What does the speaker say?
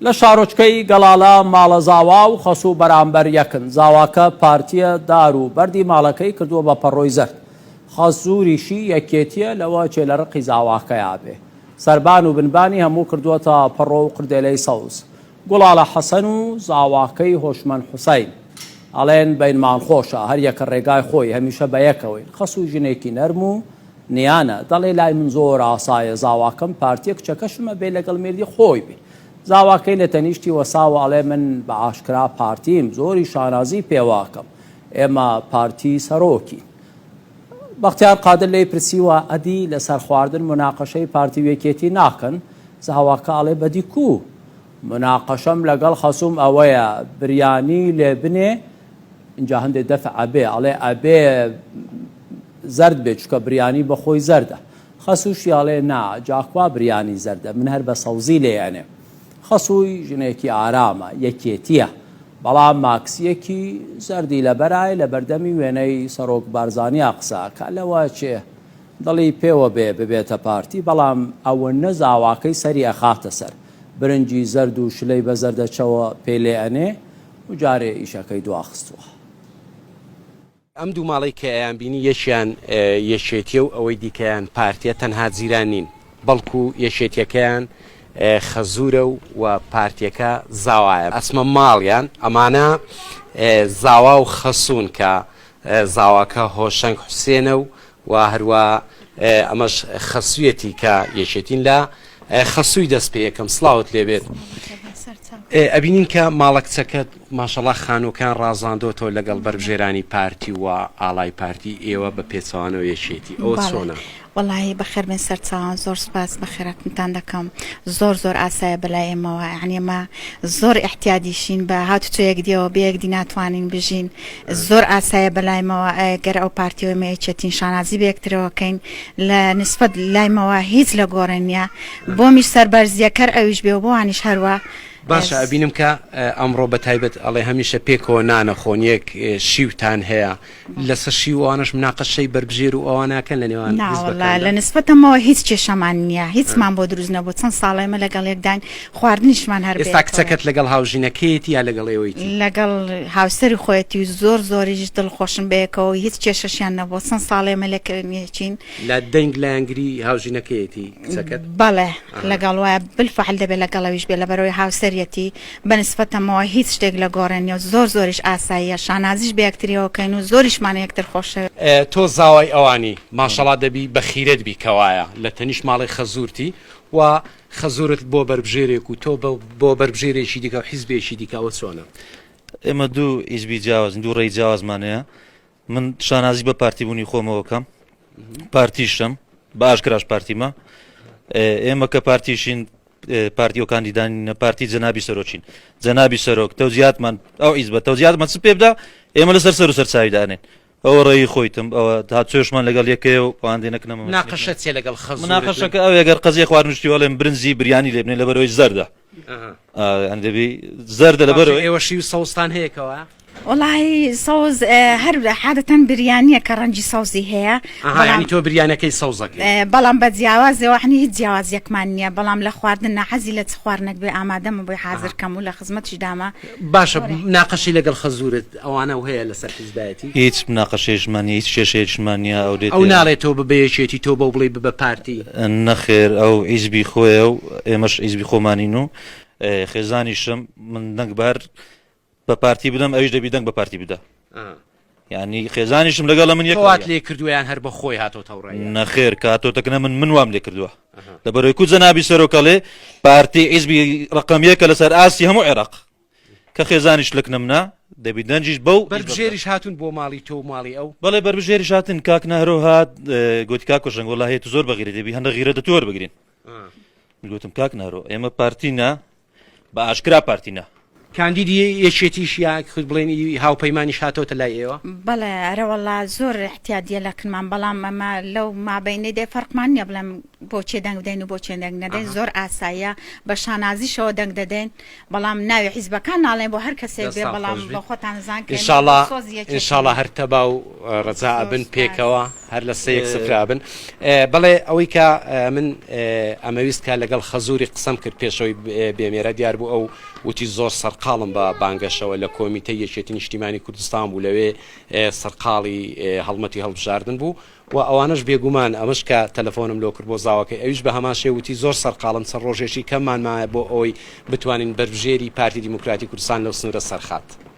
لە شارۆچکەی گەڵاڵە ماڵە زاوا و خەسوو بەرامبەر یەکن. زاواکە پارتیە دار و بەردی ماڵەکەی کردووە بە پەڕۆی زەرد. خەزوریشی یەکێتیە لەوە چێلەڕقی زاواکەیا بێ. سەربان و بنبانی هەموو کردووەتە پەڕۆ و قردێلەی سەوز. گوڵاڵە حەسەن و زاواکەی هۆشمەند حوسەین ئەڵێن بەینمان خۆشە، هەر یەکە ڕێگای خۆی هەمیشە بە یەکەوەین. خەسوو ژنێکی نەرم و نیانە، دەڵێ لای من زۆر ئاسایە، زاواکەم پارتیە کچەکەشمە بێ لەگەڵ مێردی خۆی بێ. زاواکەی لە تەنیشتی وەساوە ئەڵێ من بە ئاشکرا پارتیم، زۆری شانازی پێواکەم، ئێمە پارتی سەرۆکی. بەختیار قادر لێی پرسیوە ئەدی لەسەر خواردن مناقەشەی پارتی وێکێتی ناکەن؟ زاواکە ئەڵێ بەدی کوو، مناقەشەم لەگەڵ خەسووم ئەوەیە بریانی لێ بنێ، اینجا هەندێک دەفع ئەبێ، ئەڵێ ئەبێ زەرد بێت چکە بریانی بەخۆی زەردە. خەسووشی ئەڵێ نا جاکوا بریانی زەردە، من هەر بە سەوزی لێیانێ. خەسووی ژنێکی ئارامە، یەکێتیە، بەڵام ماکسیەکی زەردی لەبەرای لە بەردەمی وێنەی سەرۆک بارزانیا قساکە لەوە چێ دڵی پێوە بێ ببێتە پارتی، بەڵام ئەوە نەزاواکەی سەری ئەخاتە سەر، برنجی زەرد و شلەی بە زەردەچەوە پێ لێ ئەنێ و جارێ ئیشەکەی دواخستووە. ئەم دوو ماڵی کە ئەیان بینی یەکیان یەکێتیە و ئەوەی دیکەیان پارتیە تەنها جیران نین، بەڵکو یەکێتیەکەیان خەزوورە و پارتیەکە زاوایە. ئەسمە ماڵیان ئەمانە زاوا و خەسوون کە زاواکە هۆشەنگ حوسێنە و هەروە ئەمەش خەسوویەتی کە یەکێتین لە خەسووی دەست پێ یەکەم. سڵاوت لێبێت. ئەبینین کە ماڵە کچەکەت ماشەڵڵا خانووکان ڕازاندۆتەوە لەگەڵ بەربژێرانی پارتی و ئاڵای پارتی ئێوە بە پێچەوانەوە یەکێتی، ئەوە چۆنە؟ وەڵی بەخێربێن سەرچاوان زۆر سپاس بە خێراتتان دەکەم، زۆر ئاسایە بەلای ئێمەوە، یعنی ئێمە زۆر احتیادیشین بە هاتوچۆیەک دیەوە بەیەکدی ناتوانین بژین، زۆر ئاسایە بەلایمەوە گەر ئەو پارتیۆمەیەچێتین شانازی بەیەکترەوەکەین لە نسبەت لایمەوە هیچ لە گۆڕێن نیە، بۆ میش سەربەرزیەکەر ئەویش بێ و بۆ وانیش هەروە. باشە ئەبینم کە ئەمڕۆ بە تایبەت ئەڵێ هەمیشە پێکەوە نانەخۆن، یەک شیوتان هەیە، لەسەر شیوانش مناقەشەی بەربژێر و ئەواناکەن لە نێوان لە نسبەتەمەوە هیچ کێشەمان نییە، هیچمان بۆ دروست نەبوو، چەند ساڵێمە لەگەڵ یەکدان خواردنیشمان هەر. ئێستا کچەکەت لەگەڵ هاوژینەکەیەتی یا لەگەڵ ئێوەیەتی؟ لەگەڵ هاوسەری خۆیەتی و زۆریش دڵخۆشم بەیەکەوە، هیچ کێشەشیان نەبوو، چەند ساڵێمە لەکردنیەچین. لە دەنگ لە ئەنگری هاوژینەکەیەتی کچەکەت؟ بەڵێ لەگەڵ وایە بالفعل دەبێت لەگەڵەویش بێ لەبەرەوەی هاوسەریەتی بەنسبەتەمەوە هیچ شتێک لە گۆڕێنیە و زۆریش ئاساییە، شانازیش بە یەکتریەوەکەین و زۆریشمان یەکتر خۆشە. تۆ زاوای ئەوانی ماشەڵا دەبی بەخیرت بی کەوایە لە تەنیش ماڵی خەزوورتی و خەزوورت بۆ بەربژێرێک و تۆ بۆ بەربژێرێکی دیکە و حیزبێکی دیکەوە چۆنە؟ ئێمە دوو ئیزبی جیاوازن، دوو ڕێی جیاوازمانەیە. من شانازی بە پارتی بوونی خۆمەوەکەم، پارتیشم بە ئاشکراش پارتیمە. ئێمە کە پارتیشین پارتی و کاندیدانی پارتی جەنابی سەرۆکین، جەنابی سەرۆک تەوزیاتمان ئەو ئیزبە تەوزیاتمان چ پێ بدە ئێمە لەسەر سەر و سەرچاویدانێن. ئەوە ڕێی خۆیتم، ئەوە هاتوێشمان لەگەڵ یەکەیە و ئەوەندێنەکەمە مناقەشە چێ لەگەڵ خەزوور؟ مناقەشەکە ئەو ئەگەر قەزیە خواردنشتی وەڵێم برنجی بریانی لێ بنێ لەبەرەوەی زەردە، ئەن دەبی زەردە لەبەرەوەی ئێوەشی و سەوزتان هەیەکەوە؟ وڵی سەوز هەر حادەتەن بریانیە کە ڕەنجی سەوزی هەیە، ینی تۆ بریانەکەی سەوزەکەی، بەڵام بە جیاوازەوەحنی هیچ جیاوازیەکمان نییە، بەڵام لە خواردن نەحەزی لە چ خواردنێک بێ ئامادەمە بۆی حازرکەم و لە خزمەتیش داما. باشە ناقەشی لەگەڵ خەزوورت ئەوانە و هەیە لەسەر حیزبایەتی؟ هیچ مناقەشێژمانی هیچ کێشەیەکشمان نیە. ئەو ناڵێتەوە ببەیەکێتی تۆ بەو بڵێ ببە پارتی؟ نەخێر، ئەو ئیزبی خۆیە و ئێمەش ئیزبی خۆمانین و خێزانیشم من دەنگ بەر بە پارتی بدەم، ئەویش دەبی دەنگ بە پارتی بدە، یعنی خێزانیشم لەگەڵە من یەکات لێ کردویان هەر بە خۆی هاتۆتەوڕێ؟ نەخێر کاتۆتەکەنە من وام لێ کردووە لەبەرەوەی کو جەنابی سەرۆکەڵێ پارتی ئیزبی ڕقم یەکە لەسەر ئاسی هەموو عێراق کە خێزانیش لەکنەمنا دەبی دەنجیش بەو بەربژێریش هاتون بۆ ماڵی تۆ ماڵی ئەو؟ بەڵێ بەربژێریش هاتن، کاک نەهرۆ هات گوتی کاک کوشنگ وەڵا هەیە زۆر بەغیرە دەبی هەندە غیرە دەتۆ وەربگرین. گوتم کاک نەهرۆ ئێمە پارتینە بە ئاشکرا پارتینە، کاندیدی یەکێتیش یا خود بڵێنی هاوپەیمانیش هاتۆتە لای ئێوە بەڵێ ئەرەوەڵا زۆر احتیادیە لەکنمان بەڵام ئەمە لەو مابینەی دێ فەرقمان نییە بڵێم بۆچێ دەنگ بدەین و بۆچێ دەنگ نەدەین زۆر ئاساییە بە شانازیشەوە دەنگ دەدەین بەڵام ناوی حیزبەکان ناڵێن بۆ هەر کەسێک بێ بەڵام بە خۆتان زان ئینشاڵڵا هەر تەبا و ڕەجا بن پێکەوە هەر لە 1-0 بن بەڵێ ئەوەی کە من ئەمەویست کە لەگەڵ خەزووری قسەم کرد پێشەوەی بێمێرە دیار بوو ئەو وتی زۆر سەرقاڵم بە بانگەشەوە لە کۆمیتە یەکێتی نیشتیمانی کوردستان بوو لەوێ سەرقاڵی هەڵمەتی هەڵبژاردن بوو و ئەوانش بێگومان ئەمەش کە تەلەفۆنم لۆ کرد بۆ زاوەکەی ئەویش بە هەمان شێوتی زۆر سەرقاڵم سەر ڕۆژێکی کەممانمایە بۆ ئەوەی بتوانین بەرژێری پارتی دیموکراتی کوردستان لەو سنوورە سەرخات.